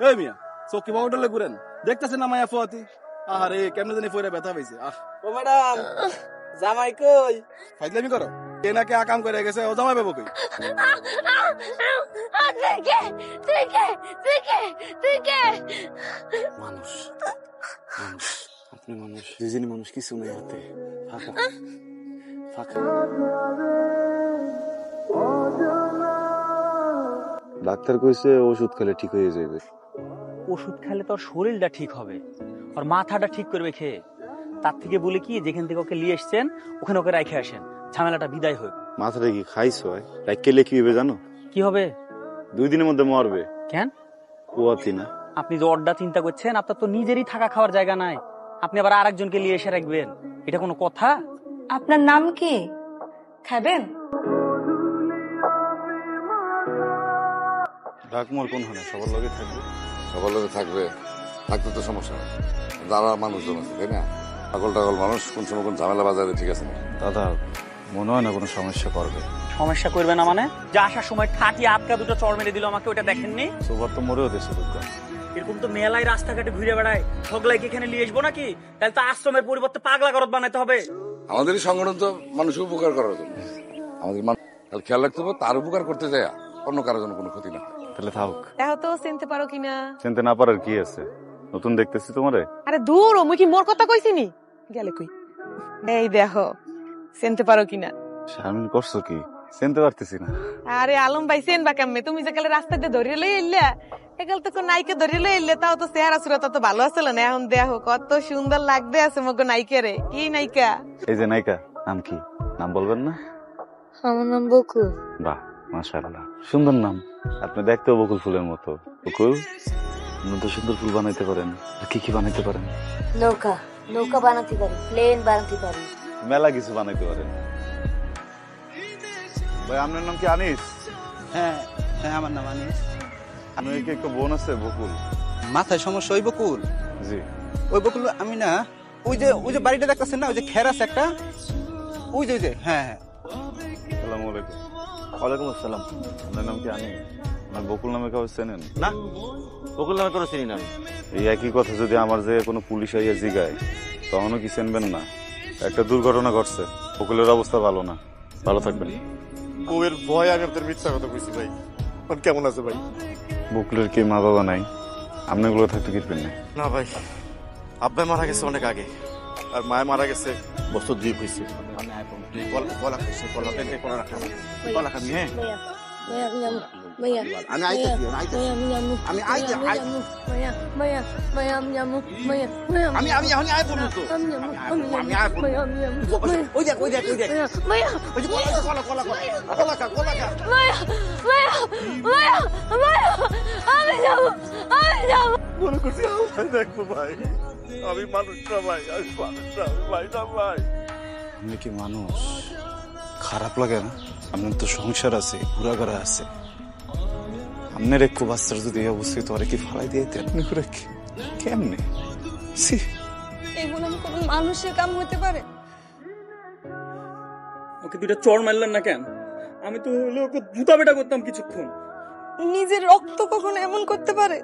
এই মিয়া চোখ কি বাউডলে ঘুরেন দেখতেছেন না মায়া ফুয়াতি আরে কেমনে জানি ফইরা ব্যথা পাইছে ও ম্যাডাম জামাই কই ফাইজলামি করো কে না কে আকাম করে গেছে ও জামাই বাবু কই মানুষ মানুষ আপনি মানুষ রিজিনি মানুষ কিছু নেই হাতে ফাঁকা ফাঁকা ডাক্তার কইছে ওষুধ খেলে ঠিক হয়ে যাবে ওষুধ খেলে তোর শরীরটা ঠিক হবে আর মাথাটা ঠিক করবে খেয়ে তার থেকে বলে কি যেখান থেকে ওকে নিয়ে এসছেন ওখানে ওকে রাখে আসেন ঝামেলাটা বিদায় হোক মাথাটা কি খাইছো রাখলে কি হবে জানো কি হবে 2 দিনের মধ্যে মরবে কেন কুয়াতি না আপনি যে অড্ডা চিন্তা করছেন আপনার তো নিজেরই থাকা খাওয়ার জায়গা নাই আপনি আবার আরেকজনকে নিয়ে এসে রাখবেন এটা কোনো কথা আপনার নাম কি খাবেন ডাকমোর কোন হয় সবার লগে থাকবে সবার লগে থাকবে থাকতে তো সমস্যা নেই যারা মানুষজন আছে তাই না পাগল টাগল মানুষ কোন সময় কোন ঝামেলা বাজারে ঠিক আছে না দাদা মনে হয় না কোনো সমস্যা করবে সমস্যা করবে না মানে যে আসার সময় ঠাটি আটকা দুটো চড় মেরে দিল আমাকে ওটা দেখেননি সবার তো মরেও দেশে দোকান এরকম তো মেলায় রাস্তাঘাটে ঘুরে বেড়ায় ঠগলাইকে এখানে নিয়ে আসবো নাকি তাহলে তো আশ্রমের পরিবর্তে পাগলা করত বানাতে হবে আমাদের এই সংগঠন তো মানুষের উপকার করার জন্য আমাদের মানুষ খেয়াল রাখতে হবে তার উপকার করতে যায় অন্য কারোর জন্য কোনো ক্ষতি না তাহলে থাক দেখো তো চিনতে পারো কিনা চিনতে না পারার কি আছে নতুন দেখতেছি তোমারে আরে দূর মুই কি মোর কথা কইছিনি গেলে কই এই দেখো চিনতে পারো কিনা শামিল করছো কি চিনতে পারতেছি না আরে আলম ভাই চেন বা কেমনে তুমি যে কালে রাস্তা দিয়ে ধরিয়ে লই এলে একাল তো কোন নাইকে ধরিয়ে লই এলে তাও তো চেহারা সুরত তো ভালো আছিল না এখন দেখো কত সুন্দর লাগতে আছে মগো নাইকে রে কি নাইকা এই যে নায়িকা নাম কি নাম বলবেন না আমার নাম বকুল বাহ মাশাআল্লাহ সুন্দর নাম আপনি দেখতেও বকুল ফুলের মতো বকুল আপনি তো সুন্দর ফুল বানাইতে পারেন আর কি কি বানাইতে পারেন নৌকা নৌকা বানাতে পারি প্লেন বানাতে পারি মেলা কিছু বানাইতে পারেন ভাই আপনার নাম কি আনিস হ্যাঁ হ্যাঁ আমার নাম আনিস আপনার কি একটা বোন আছে বকুল মাথায় সমস্যা ওই বকুল জি ওই বকুল আমি না ওই যে বাড়িটা দেখতেছেন না ওই যে খের আছে একটা ওই যে হ্যাঁ হ্যাঁ আসসালামু আলাইকুম ওয়ালাইকুম আসসালাম আপনার নাম কি আনিস আপনার বকুল নামে কাউ চেনেন না বকুল নামে কোনো চিনি না এই একই কথা যদি আমার যে কোনো পুলিশ আইয়া জিগায় তখনও কি চিনবেন না একটা দুর্ঘটনা ঘটছে বকুলের অবস্থা ভালো না ভালো থাকবেন বউয়ের ভয় আমি আপনার মিথ্যা কথা কইছি ভাই কেমন আছে ভাই বকুলের কি মা বাবা নাই আপনি গুলো থাকতে কিনবেন না না ভাই আব্বাই মারা গেছে অনেক আগে আর মায় মারা গেছে বছর 2 হয়েছে কলা খাইছে কলা খাবি হ্যাঁ আমি আইতেছি আমি আইতে আমি এখন আই পড়ব তো আমি আই পড়ব ওই দেখ ওই কলা খা মনে করছি দেখবো ভাই আমি মানুষটা ভাই আমি মানুষটা ভাই না ভাই আপনি কি মানুষ খারাপ লাগে না আপনার তো সংসার আছে ঘোরাঘোরা আছে আপনার একটু বাচ্চার যদি এই অবস্থায় তোরে কি ফালাই দিয়ে আপনি করে কেমনে এগুলো কোন মানুষের কাম হতে পারে ওকে দুটো চড় মারলেন না কেন আমি তো ওকে জুতা বেটা করতাম কিছুক্ষণ নিজের রক্ত কখনো এমন করতে পারে